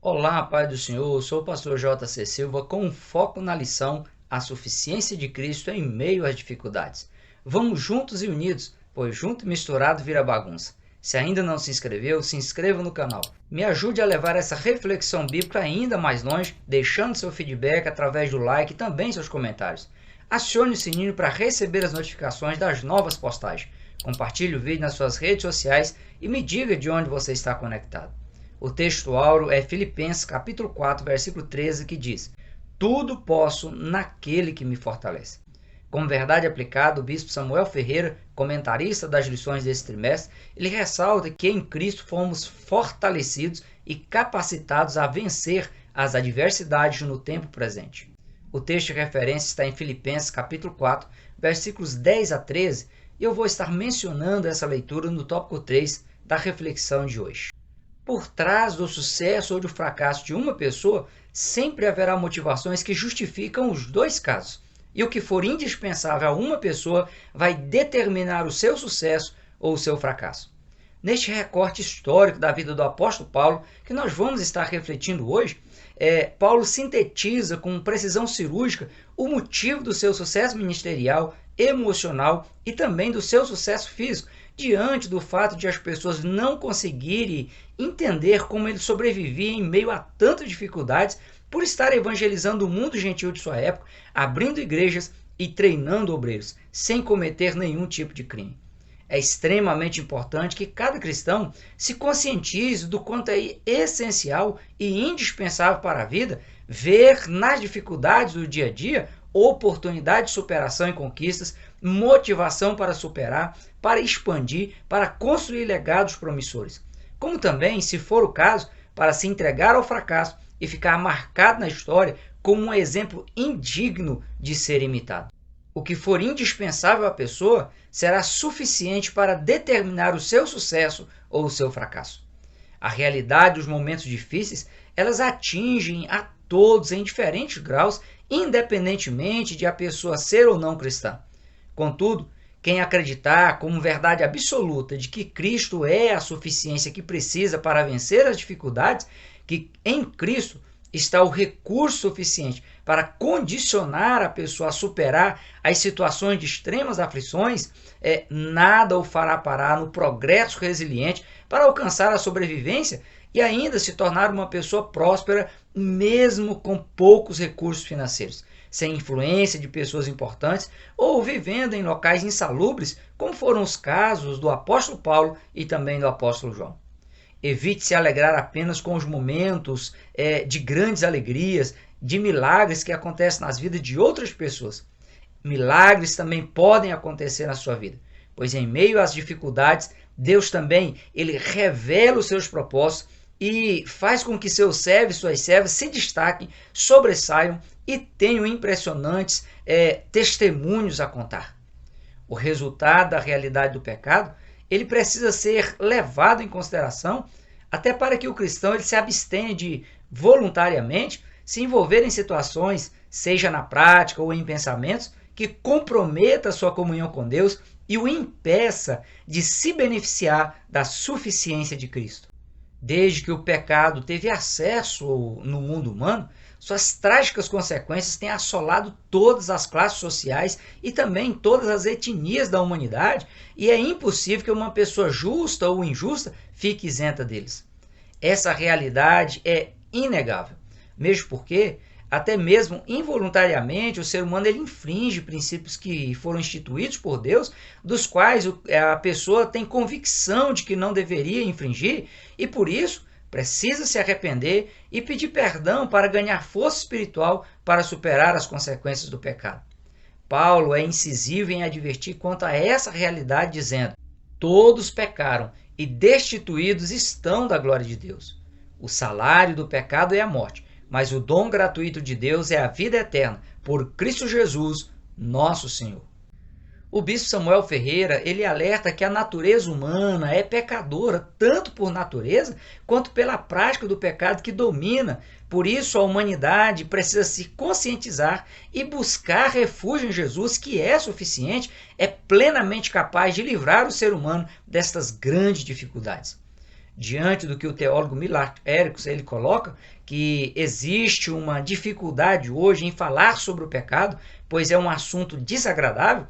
Olá, Pai do Senhor, eu sou o pastor J.C. Silva com um foco na lição A Suficiência de Cristo em Meio às Dificuldades. Vamos juntos e unidos, pois junto e misturado vira bagunça. Se ainda não se inscreveu, se inscreva no canal. Me ajude a levar essa reflexão bíblica ainda mais longe, deixando seu feedback através do like e também seus comentários. Acione o sininho para receber as notificações das novas postagens. Compartilhe o vídeo nas suas redes sociais e me diga de onde você está conectado. O texto áureo é Filipenses capítulo 4, versículo 13, que diz: Tudo posso naquele que me fortalece. Como verdade aplicada, o bispo Samuel Ferreira, comentarista das lições desse trimestre, ele ressalta que em Cristo fomos fortalecidos e capacitados a vencer as adversidades no tempo presente. O texto de referência está em Filipenses capítulo 4, versículos 10 a 13, e eu vou estar mencionando essa leitura no tópico 3 da reflexão de hoje. Por trás do sucesso ou do fracasso de uma pessoa, sempre haverá motivações que justificam os dois casos. E o que for indispensável a uma pessoa vai determinar o seu sucesso ou o seu fracasso. Neste recorte histórico da vida do apóstolo Paulo, que nós vamos estar refletindo hoje, Paulo sintetiza com precisão cirúrgica o motivo do seu sucesso ministerial, emocional e também do seu sucesso físico, diante do fato de as pessoas não conseguirem entender como ele sobrevivia em meio a tantas dificuldades por estar evangelizando o mundo gentil de sua época, abrindo igrejas e treinando obreiros, sem cometer nenhum tipo de crime. É extremamente importante que cada cristão se conscientize do quanto é essencial e indispensável para a vida ver nas dificuldades do dia a dia oportunidade de superação e conquistas, motivação para superar, para expandir, para construir legados promissores. Como também, se for o caso, para se entregar ao fracasso e ficar marcado na história como um exemplo indigno de ser imitado. O que for indispensável à pessoa será suficiente para determinar o seu sucesso ou o seu fracasso. A realidade dos momentos difíceis, elas atingem a todos em diferentes graus, independentemente de a pessoa ser ou não cristã. Contudo, quem acreditar como verdade absoluta de que Cristo é a suficiência que precisa para vencer as dificuldades, que em Cristo está o recurso suficiente para condicionar a pessoa a superar as situações de extremas aflições, nada o fará parar no progresso resiliente para alcançar a sobrevivência e ainda se tornar uma pessoa próspera, mesmo com poucos recursos financeiros, sem influência de pessoas importantes ou vivendo em locais insalubres, como foram os casos do apóstolo Paulo e também do apóstolo João. Evite se alegrar apenas com os momentos de grandes alegrias, de milagres que acontecem nas vidas de outras pessoas. Milagres também podem acontecer na sua vida, pois em meio às dificuldades, Deus também ele revela os seus propósitos e faz com que seus servos e suas servas se destaquem, sobressaiam e tenham impressionantes testemunhos a contar. O resultado da realidade do pecado, ele precisa ser levado em consideração até para que o cristão ele se abstenha de voluntariamente se envolver em situações, seja na prática ou em pensamentos, que comprometa a sua comunhão com Deus e o impeça de se beneficiar da suficiência de Cristo. Desde que o pecado teve acesso no mundo humano, suas trágicas consequências têm assolado todas as classes sociais e também todas as etnias da humanidade, e é impossível que uma pessoa justa ou injusta fique isenta deles. Essa realidade é inegável, mesmo porque, até mesmo involuntariamente, o ser humano ele infringe princípios que foram instituídos por Deus, dos quais a pessoa tem convicção de que não deveria infringir, e por isso precisa se arrepender e pedir perdão para ganhar força espiritual para superar as consequências do pecado. Paulo é incisivo em advertir quanto a essa realidade, dizendo: todos pecaram e destituídos estão da glória de Deus. O salário do pecado é a morte, mas o dom gratuito de Deus é a vida eterna, por Cristo Jesus, nosso Senhor. O bispo Samuel Ferreira, ele alerta que a natureza humana é pecadora, tanto por natureza, quanto pela prática do pecado que domina. Por isso, a humanidade precisa se conscientizar e buscar refúgio em Jesus, que é suficiente, é plenamente capaz de livrar o ser humano destas grandes dificuldades. diante do que o teólogo Millard Erickson ele coloca, que existe uma dificuldade hoje em falar sobre o pecado, pois é um assunto desagradável.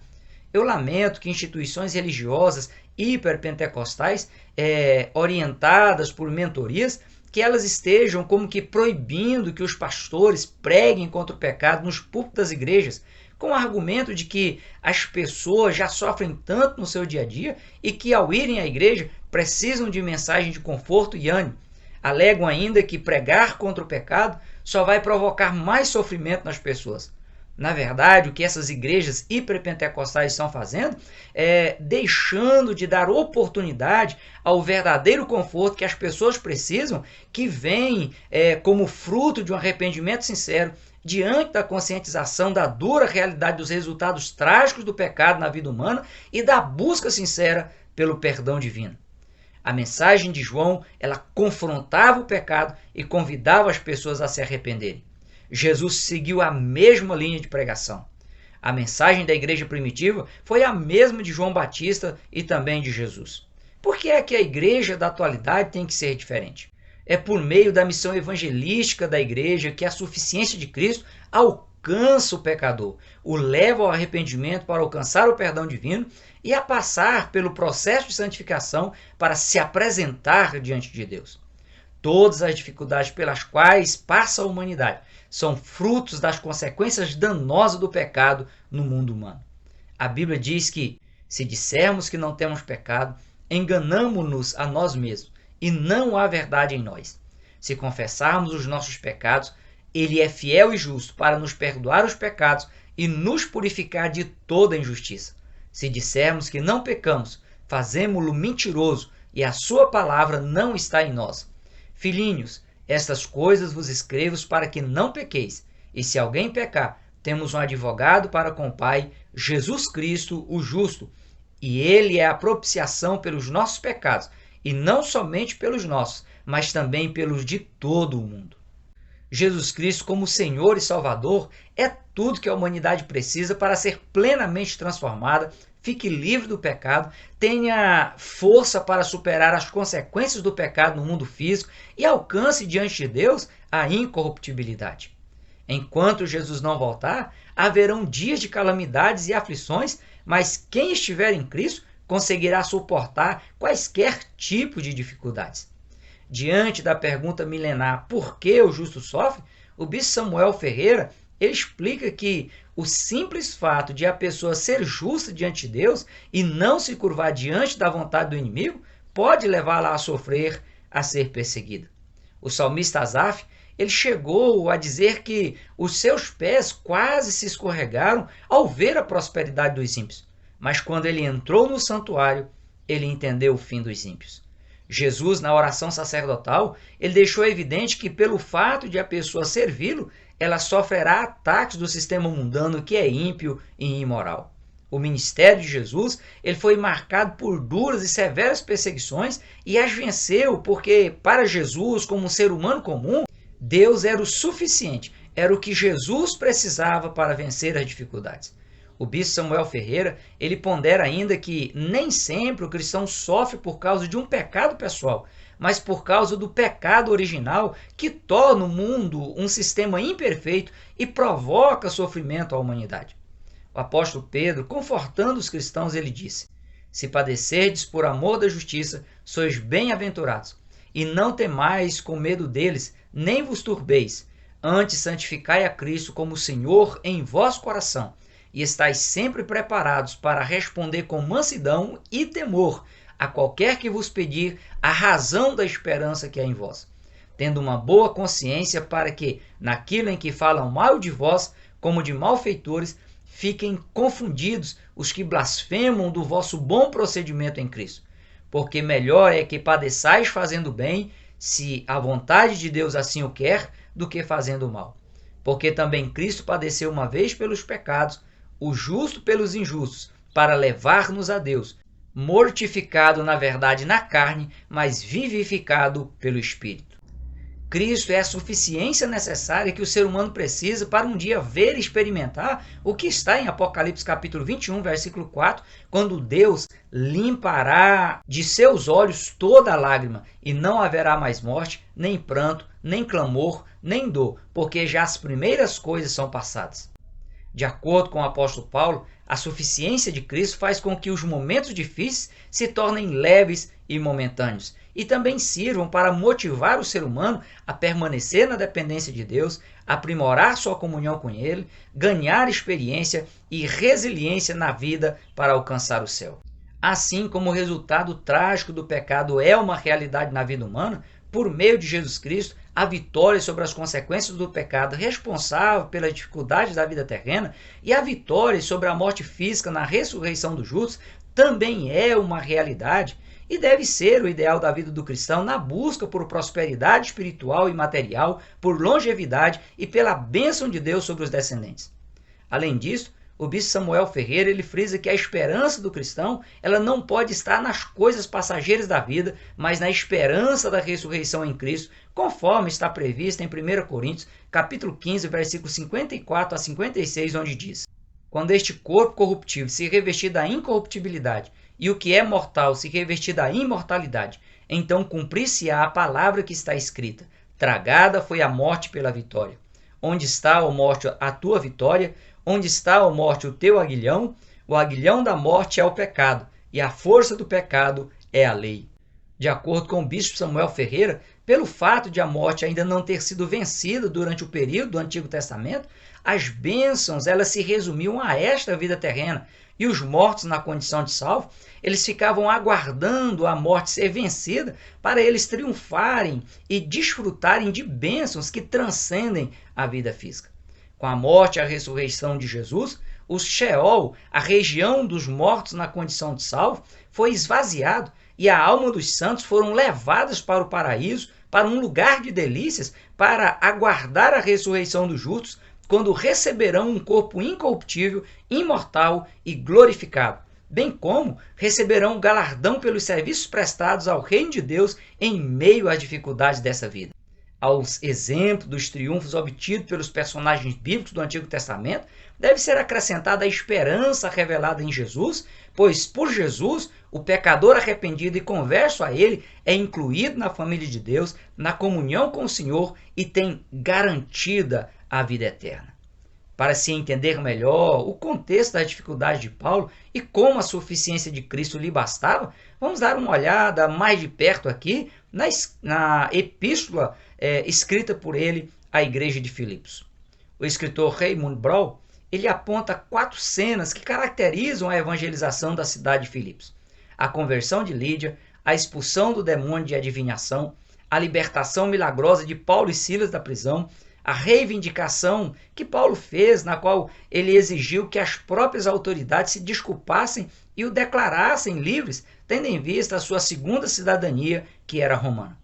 Eu lamento que instituições religiosas hiperpentecostais, orientadas por mentorias, que elas estejam como que proibindo que os pastores preguem contra o pecado nos púlpitos das igrejas, com o argumento de que as pessoas já sofrem tanto no seu dia a dia e que ao irem à igreja precisam de mensagem de conforto e ânimo. Alegam ainda que pregar contra o pecado só vai provocar mais sofrimento nas pessoas. Na verdade, o que essas igrejas hiperpentecostais estão fazendo é deixando de dar oportunidade ao verdadeiro conforto que as pessoas precisam, que vem como fruto de um arrependimento sincero, diante da conscientização da dura realidade dos resultados trágicos do pecado na vida humana e da busca sincera pelo perdão divino. A mensagem de João, ela confrontava o pecado e convidava as pessoas a se arrependerem. Jesus seguiu a mesma linha de pregação. A mensagem da igreja primitiva foi a mesma de João Batista e também de Jesus. Por que é que a igreja da atualidade tem que ser diferente? É por meio da missão evangelística da igreja que a suficiência de Cristo alcança o pecador, o leva ao arrependimento para alcançar o perdão divino e a passar pelo processo de santificação para se apresentar diante de Deus. Todas as dificuldades pelas quais passa a humanidade são frutos das consequências danosas do pecado no mundo humano. A Bíblia diz que, se dissermos que não temos pecado, enganamo-nos a nós mesmos e não há verdade em nós. Se confessarmos os nossos pecados, Ele é fiel e justo para nos perdoar os pecados e nos purificar de toda injustiça. Se dissermos que não pecamos, fazemo-lo mentiroso e a sua palavra não está em nós. Filhinhos, estas coisas vos escrevo para que não pequeis. E se alguém pecar, temos um advogado para com o Pai, Jesus Cristo, o justo. E ele é a propiciação pelos nossos pecados, e não somente pelos nossos, mas também pelos de todo o mundo. Jesus Cristo, como Senhor e Salvador, é tudo que a humanidade precisa para ser plenamente transformada, fique livre do pecado, tenha força para superar as consequências do pecado no mundo físico e alcance diante de Deus a incorruptibilidade. Enquanto Jesus não voltar, haverão dias de calamidades e aflições, mas quem estiver em Cristo conseguirá suportar quaisquer tipos de dificuldades. Diante da pergunta milenar por que o justo sofre, o bispo Samuel Ferreira ele explica que o simples fato de a pessoa ser justa diante de Deus e não se curvar diante da vontade do inimigo pode levá-la a sofrer, a ser perseguida. O salmista Asaf ele chegou a dizer que os seus pés quase se escorregaram ao ver a prosperidade dos ímpios. Mas quando ele entrou no santuário, ele entendeu o fim dos ímpios. Jesus, na oração sacerdotal, ele deixou evidente que pelo fato de a pessoa servi-lo, ela sofrerá ataques do sistema mundano que é ímpio e imoral. O ministério de Jesus ele foi marcado por duras e severas perseguições e as venceu porque, para Jesus, como um ser humano comum, Deus era o suficiente, era o que Jesus precisava para vencer as dificuldades. O bispo Samuel Ferreira, ele pondera ainda que nem sempre o cristão sofre por causa de um pecado pessoal, mas por causa do pecado original que torna o mundo um sistema imperfeito e provoca sofrimento à humanidade. O apóstolo Pedro, confortando os cristãos, ele disse: se padecerdes por amor da justiça, sois bem-aventurados, e não temais com medo deles, nem vos turbeis, antes santificai a Cristo como Senhor em vosso coração, e estais sempre preparados para responder com mansidão e temor a qualquer que vos pedir a razão da esperança que há em vós, tendo uma boa consciência para que, naquilo em que falam mal de vós, como de malfeitores, fiquem confundidos os que blasfemam do vosso bom procedimento em Cristo. Porque melhor é que padeçais fazendo bem, se a vontade de Deus assim o quer, do que fazendo mal. Porque também Cristo padeceu uma vez pelos pecados, o justo pelos injustos, para levar-nos a Deus, mortificado na verdade na carne, mas vivificado pelo Espírito. Cristo é a suficiência necessária que o ser humano precisa para um dia ver e experimentar o que está em Apocalipse capítulo 21, versículo 4, quando Deus limpará de seus olhos toda lágrima, e não haverá mais morte, nem pranto, nem clamor, nem dor, porque já as primeiras coisas são passadas. De acordo com o apóstolo Paulo, a suficiência de Cristo faz com que os momentos difíceis se tornem leves e momentâneos, e também sirvam para motivar o ser humano a permanecer na dependência de Deus, aprimorar sua comunhão com Ele, ganhar experiência e resiliência na vida para alcançar o céu. Assim como o resultado trágico do pecado é uma realidade na vida humana, por meio de Jesus Cristo, a vitória sobre as consequências do pecado responsável pelas dificuldades da vida terrena e a vitória sobre a morte física na ressurreição dos justos também é uma realidade e deve ser o ideal da vida do cristão na busca por prosperidade espiritual e material, por longevidade e pela bênção de Deus sobre os descendentes. Além disso, o bispo Samuel Ferreira ele frisa que a esperança do cristão ela não pode estar nas coisas passageiras da vida, mas na esperança da ressurreição em Cristo, conforme está previsto em 1 Coríntios, capítulo 15, versículos 54 a 56, onde diz: quando este corpo corruptível se revestir da incorruptibilidade e o que é mortal se revestir da imortalidade, então cumprir-se-á a palavra que está escrita: tragada foi a morte pela vitória. Onde está, ó morte, a tua vitória? Onde está, ó morte, o teu aguilhão? O aguilhão da morte é o pecado, e a força do pecado é a lei. De acordo com o bispo Samuel Ferreira, pelo fato de a morte ainda não ter sido vencida durante o período do Antigo Testamento, as bênçãos elas se resumiam a esta vida terrena, e os mortos na condição de salvo, eles ficavam aguardando a morte ser vencida para eles triunfarem e desfrutarem de bênçãos que transcendem a vida física. Com a morte e a ressurreição de Jesus, o Sheol, a região dos mortos na condição de salvo, foi esvaziado e a alma dos santos foram levadas para o paraíso, para um lugar de delícias, para aguardar a ressurreição dos justos, quando receberão um corpo incorruptível, imortal e glorificado, bem como receberão um galardão pelos serviços prestados ao reino de Deus em meio às dificuldades dessa vida. Aos exemplos dos triunfos obtidos pelos personagens bíblicos do Antigo Testamento, deve ser acrescentada a esperança revelada em Jesus, pois por Jesus, o pecador arrependido e converso a Ele é incluído na família de Deus, na comunhão com o Senhor e tem garantida a vida eterna. Para se entender melhor o contexto das dificuldades de Paulo e como a suficiência de Cristo lhe bastava, vamos dar uma olhada mais de perto aqui na epístola escrita por ele à igreja de Filipos. O escritor Raymond Brown ele aponta 4 cenas que caracterizam a evangelização da cidade de Filipos: a conversão de Lídia, a expulsão do demônio de adivinhação, a libertação milagrosa de Paulo e Silas da prisão, a reivindicação que Paulo fez, na qual ele exigiu que as próprias autoridades se desculpassem e o declarassem livres, tendo em vista a sua segunda cidadania, que era romana.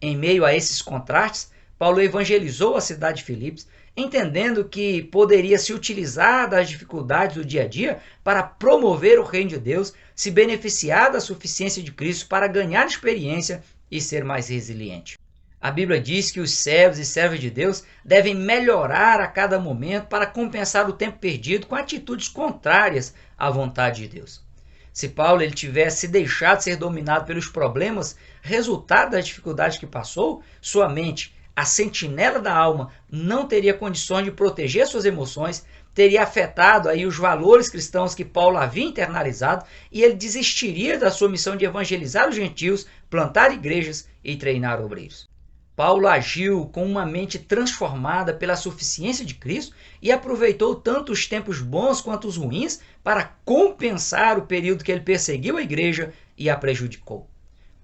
Em meio a esses contrastes, Paulo evangelizou a cidade de Filipos, entendendo que poderia se utilizar das dificuldades do dia a dia para promover o reino de Deus, se beneficiar da suficiência de Cristo para ganhar experiência e ser mais resiliente. A Bíblia diz que os servos e servas de Deus devem melhorar a cada momento para compensar o tempo perdido com atitudes contrárias à vontade de Deus. Se Paulo ele tivesse deixado ser dominado pelos problemas resultado das dificuldades que passou, sua mente, a sentinela da alma, não teria condições de proteger suas emoções, teria afetado aí os valores cristãos que Paulo havia internalizado e ele desistiria da sua missão de evangelizar os gentios, plantar igrejas e treinar obreiros. Paulo agiu com uma mente transformada pela suficiência de Cristo e aproveitou tanto os tempos bons quanto os ruins para compensar o período que ele perseguiu a igreja e a prejudicou.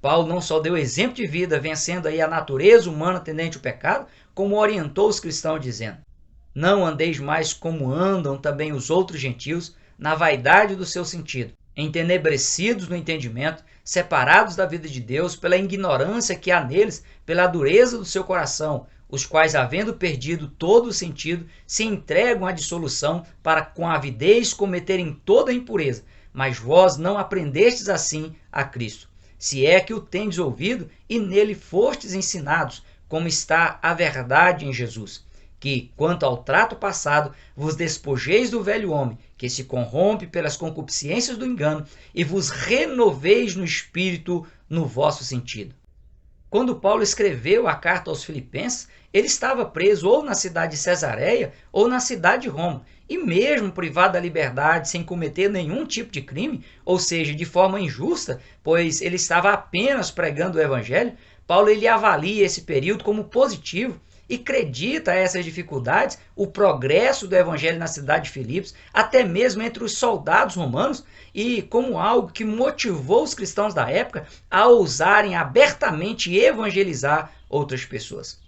Paulo não só deu exemplo de vida, vencendo aí a natureza humana tendente ao pecado, como orientou os cristãos dizendo: não andeis mais como andam também os outros gentios, na vaidade do seu sentido, entenebrecidos no entendimento, separados da vida de Deus pela ignorância que há neles, pela dureza do seu coração, os quais, havendo perdido todo o sentido, se entregam à dissolução para com avidez cometerem toda a impureza. Mas vós não aprendestes assim a Cristo, se é que o tendes ouvido e nele fostes ensinados, como está a verdade em Jesus. que, quanto ao trato passado, vos despojeis do velho homem, que se corrompe pelas concupiscências do engano, e vos renoveis no espírito no vosso sentido. Quando Paulo escreveu a carta aos Filipenses, ele estava preso ou na cidade de Cesareia ou na cidade de Roma, e mesmo privado da liberdade sem cometer nenhum tipo de crime, ou seja, de forma injusta, pois ele estava apenas pregando o evangelho, Paulo ele avalia esse período como positivo e acredita essas dificuldades, o progresso do evangelho na cidade de Filipos, até mesmo entre os soldados romanos, e como algo que motivou os cristãos da época a ousarem abertamente evangelizar outras pessoas.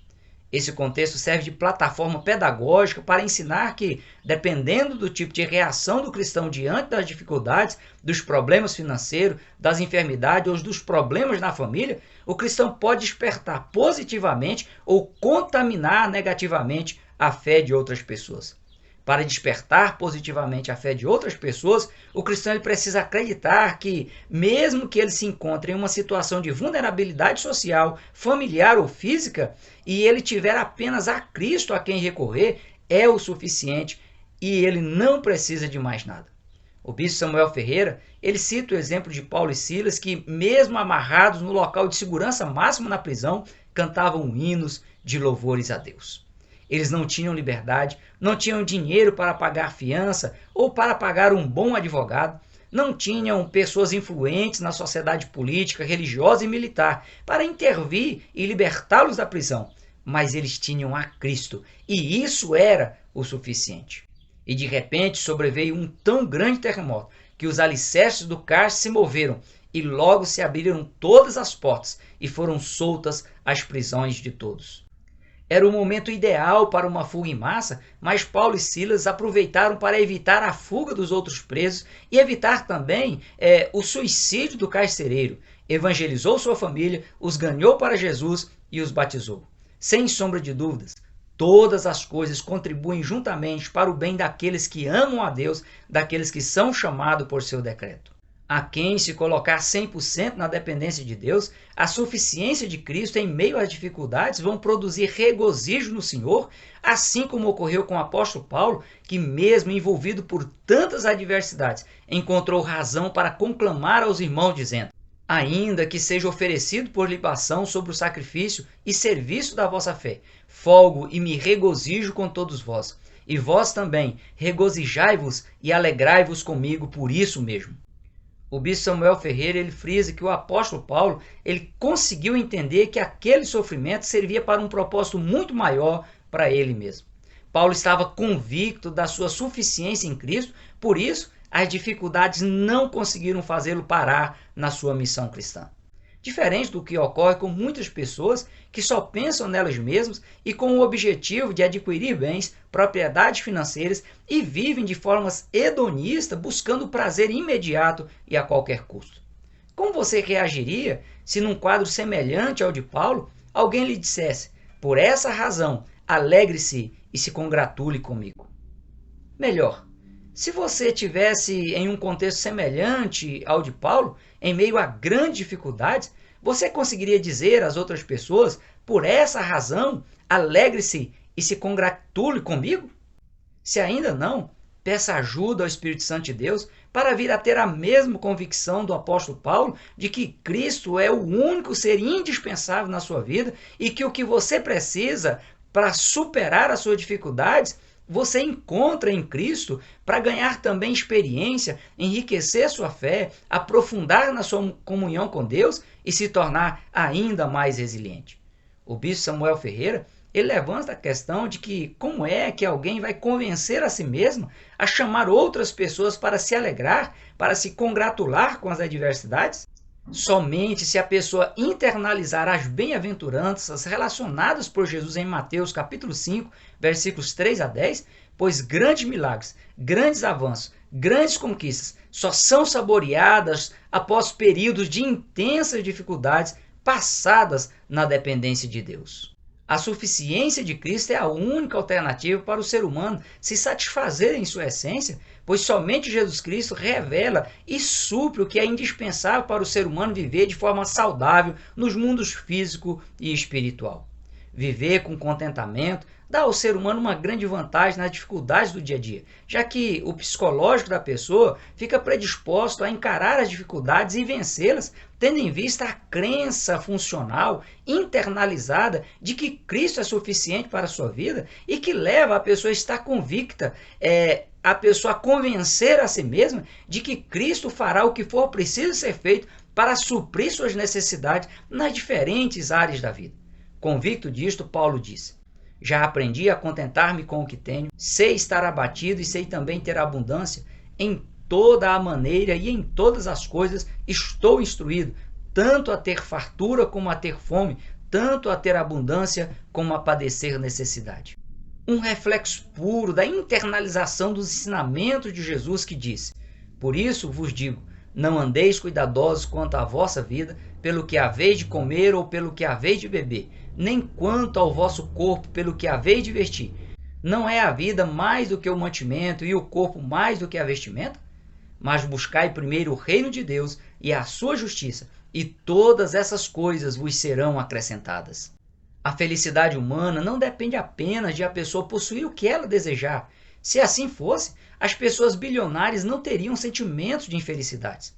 Esse contexto serve de plataforma pedagógica para ensinar que, dependendo do tipo de reação do cristão diante das dificuldades, dos problemas financeiros, das enfermidades ou dos problemas na família, o cristão pode despertar positivamente ou contaminar negativamente a fé de outras pessoas. Para despertar positivamente a fé de outras pessoas, o cristão ele precisa acreditar que, mesmo que ele se encontre em uma situação de vulnerabilidade social, familiar ou física, e ele tiver apenas a Cristo a quem recorrer, é o suficiente e ele não precisa de mais nada. O bispo Samuel Ferreira, ele cita o exemplo de Paulo e Silas que, mesmo amarrados no local de segurança máximo na prisão, cantavam hinos de louvores a Deus. Eles não tinham liberdade, não tinham dinheiro para pagar fiança ou para pagar um bom advogado, não tinham pessoas influentes na sociedade política, religiosa e militar para intervir e libertá-los da prisão, mas eles tinham a Cristo e isso era o suficiente. E de repente sobreveio um tão grande terremoto que os alicerces do cárcere se moveram e logo se abriram todas as portas e foram soltas as prisões de todos. Era o momento ideal para uma fuga em massa, mas Paulo e Silas aproveitaram para evitar a fuga dos outros presos e evitar também o suicídio do carcereiro. Evangelizou sua família, os ganhou para Jesus e os batizou. Sem sombra de dúvidas, todas as coisas contribuem juntamente para o bem daqueles que amam a Deus, daqueles que são chamados por seu decreto. A quem se colocar 100% na dependência de Deus, a suficiência de Cristo em meio às dificuldades vão produzir regozijo no Senhor, assim como ocorreu com o apóstolo Paulo, que mesmo envolvido por tantas adversidades, encontrou razão para conclamar aos irmãos dizendo: ainda que seja oferecido por libação sobre o sacrifício e serviço da vossa fé, folgo e me regozijo com todos vós. E vós também, regozijai-vos e alegrai-vos comigo por isso mesmo. O bispo Samuel Ferreira ele frisa que o apóstolo Paulo ele conseguiu entender que aquele sofrimento servia para um propósito muito maior para ele mesmo. Paulo estava convicto da sua suficiência em Cristo, por isso as dificuldades não conseguiram fazê-lo parar na sua missão cristã. Diferente do que ocorre com muitas pessoas que só pensam nelas mesmas e com o objetivo de adquirir bens, propriedades financeiras e vivem de formas hedonistas buscando prazer imediato e a qualquer custo. Como você reagiria se num quadro semelhante ao de Paulo, alguém lhe dissesse: por essa razão, alegre-se e se congratule comigo? Melhor, se você tivesse em um contexto semelhante ao de Paulo, em meio a grandes dificuldades, você conseguiria dizer às outras pessoas: por essa razão, alegre-se e se congratule comigo? Se ainda não, peça ajuda ao Espírito Santo de Deus para vir a ter a mesma convicção do apóstolo Paulo de que Cristo é o único ser indispensável na sua vida e que o que você precisa para superar as suas dificuldades você encontra em Cristo para ganhar também experiência, enriquecer sua fé, aprofundar na sua comunhão com Deus e se tornar ainda mais resiliente. O bispo Samuel Ferreira ele levanta a questão de que como é que alguém vai convencer a si mesmo a chamar outras pessoas para se alegrar, para se congratular com as adversidades? Somente se a pessoa internalizar as bem-aventuranças relacionadas por Jesus em Mateus capítulo 5, versículos 3 a 10, pois grandes milagres, grandes avanços, grandes conquistas só são saboreadas após períodos de intensas dificuldades passadas na dependência de Deus. A suficiência de Cristo é a única alternativa para o ser humano se satisfazer em sua essência, pois somente Jesus Cristo revela e supre o que é indispensável para o ser humano viver de forma saudável nos mundos físico e espiritual. Viver com contentamento dá ao ser humano uma grande vantagem nas dificuldades do dia a dia, já que o psicológico da pessoa fica predisposto a encarar as dificuldades e vencê-las, tendo em vista a crença funcional internalizada de que Cristo é suficiente para a sua vida e que leva a pessoa a estar convicta, a pessoa a convencer a si mesma de que Cristo fará o que for preciso ser feito para suprir suas necessidades nas diferentes áreas da vida. Convicto disto, Paulo diz: já aprendi a contentar-me com o que tenho, sei estar abatido e sei também ter abundância. Em toda a maneira e em todas as coisas estou instruído, tanto a ter fartura como a ter fome, tanto a ter abundância como a padecer necessidade. Um reflexo puro da internalização dos ensinamentos de Jesus, que disse: por isso vos digo, não andeis cuidadosos quanto à vossa vida, pelo que haveis de comer ou pelo que haveis de beber, nem quanto ao vosso corpo, pelo que haveis de vestir. Não é a vida mais do que o mantimento e o corpo mais do que a vestimenta? Mas buscai primeiro o reino de Deus e a sua justiça, e todas essas coisas vos serão acrescentadas. A felicidade humana não depende apenas de a pessoa possuir o que ela desejar. Se assim fosse, as pessoas bilionárias não teriam sentimentos de infelicidade.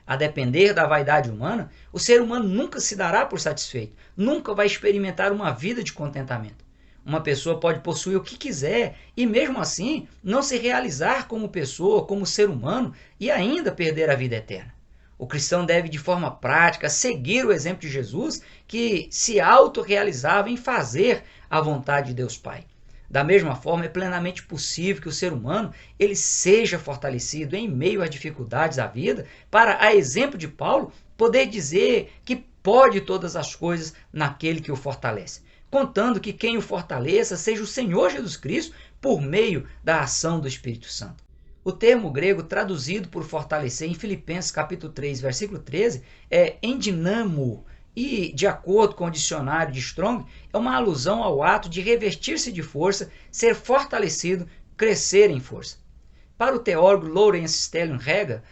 A depender da vaidade humana, o ser humano nunca se dará por satisfeito, nunca vai experimentar uma vida de contentamento. Uma pessoa pode possuir o que quiser e, mesmo assim, não se realizar como pessoa, como ser humano e ainda perder a vida eterna. O cristão deve, de forma prática, seguir o exemplo de Jesus, que se autorrealizava em fazer a vontade de Deus Pai. Da mesma forma, é plenamente possível que o ser humano ele seja fortalecido em meio às dificuldades da vida, para, a exemplo de Paulo, poder dizer que pode todas as coisas naquele que o fortalece, contando que quem o fortaleça seja o Senhor Jesus Cristo por meio da ação do Espírito Santo. O termo grego traduzido por fortalecer em Filipenses capítulo 3, versículo 13, é endinamo, e, de acordo com o dicionário de Strong, é uma alusão ao ato de revestir-se de força, ser fortalecido, crescer em força. Para o teólogo Lawrence Stelling Reger,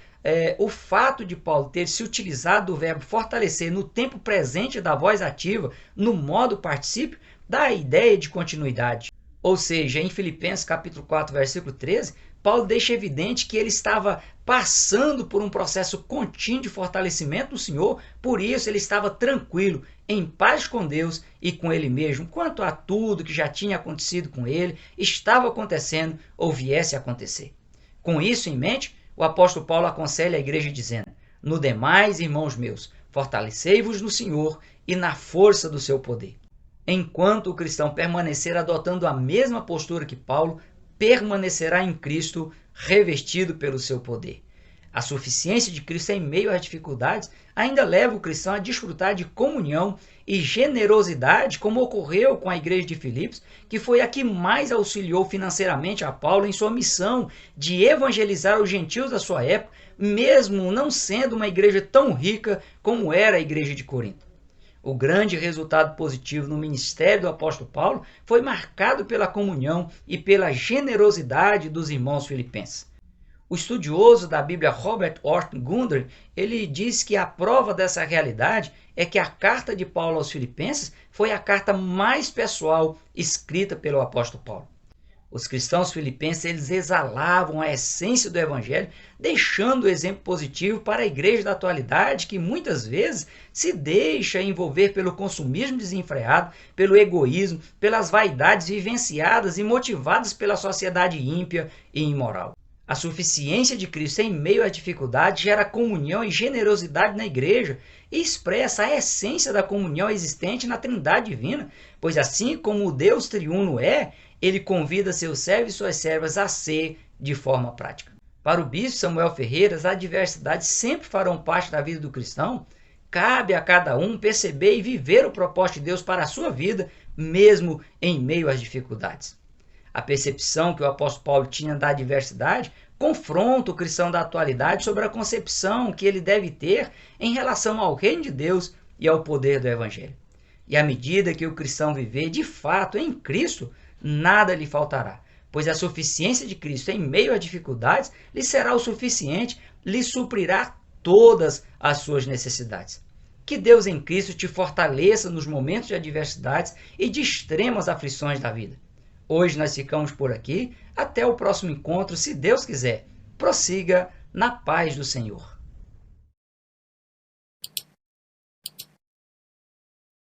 o fato de Paulo ter se utilizado do verbo fortalecer no tempo presente da voz ativa, no modo particípio, dá a ideia de continuidade. Ou seja, em Filipenses capítulo 4, versículo 13, Paulo deixa evidente que ele estava passando por um processo contínuo de fortalecimento no Senhor, por isso ele estava tranquilo, em paz com Deus e com ele mesmo, quanto a tudo que já tinha acontecido com ele, estava acontecendo ou viesse a acontecer. Com isso em mente, o apóstolo Paulo aconselha a igreja dizendo: no demais, irmãos meus, fortalecei-vos no Senhor e na força do seu poder. Enquanto o cristão permanecer adotando a mesma postura que Paulo, permanecerá em Cristo, revestido pelo seu poder. A suficiência de Cristo em meio às dificuldades ainda leva o cristão a desfrutar de comunhão e generosidade, como ocorreu com a igreja de Filipos, que foi a que mais auxiliou financeiramente a Paulo em sua missão de evangelizar os gentios da sua época, mesmo não sendo uma igreja tão rica como era a igreja de Corinto. O grande resultado positivo no ministério do apóstolo Paulo foi marcado pela comunhão e pela generosidade dos irmãos filipenses. O estudioso da Bíblia Robert Orton Gundry, ele diz que a prova dessa realidade é que a carta de Paulo aos Filipenses foi a carta mais pessoal escrita pelo apóstolo Paulo. Os cristãos filipenses eles exalavam a essência do evangelho, deixando o exemplo positivo para a igreja da atualidade, que muitas vezes se deixa envolver pelo consumismo desenfreado, pelo egoísmo, pelas vaidades vivenciadas e motivadas pela sociedade ímpia e imoral. A suficiência de Cristo em meio à dificuldade gera comunhão e generosidade na igreja e expressa a essência da comunhão existente na Trindade Divina, pois assim como o Deus triuno é, ele convida seus servos e suas servas a ser de forma prática. Para o bispo Samuel Ferreira, as adversidades sempre farão parte da vida do cristão. Cabe a cada um perceber e viver o propósito de Deus para a sua vida, mesmo em meio às dificuldades. A percepção que o apóstolo Paulo tinha da adversidade confronta o cristão da atualidade sobre a concepção que ele deve ter em relação ao reino de Deus e ao poder do evangelho. E à medida que o cristão viver de fato em Cristo, nada lhe faltará, pois a suficiência de Cristo em meio a dificuldades lhe será o suficiente, lhe suprirá todas as suas necessidades. Que Deus em Cristo te fortaleça nos momentos de adversidades e de extremas aflições da vida. Hoje nós ficamos por aqui. Até o próximo encontro, se Deus quiser. Prossiga na paz do Senhor.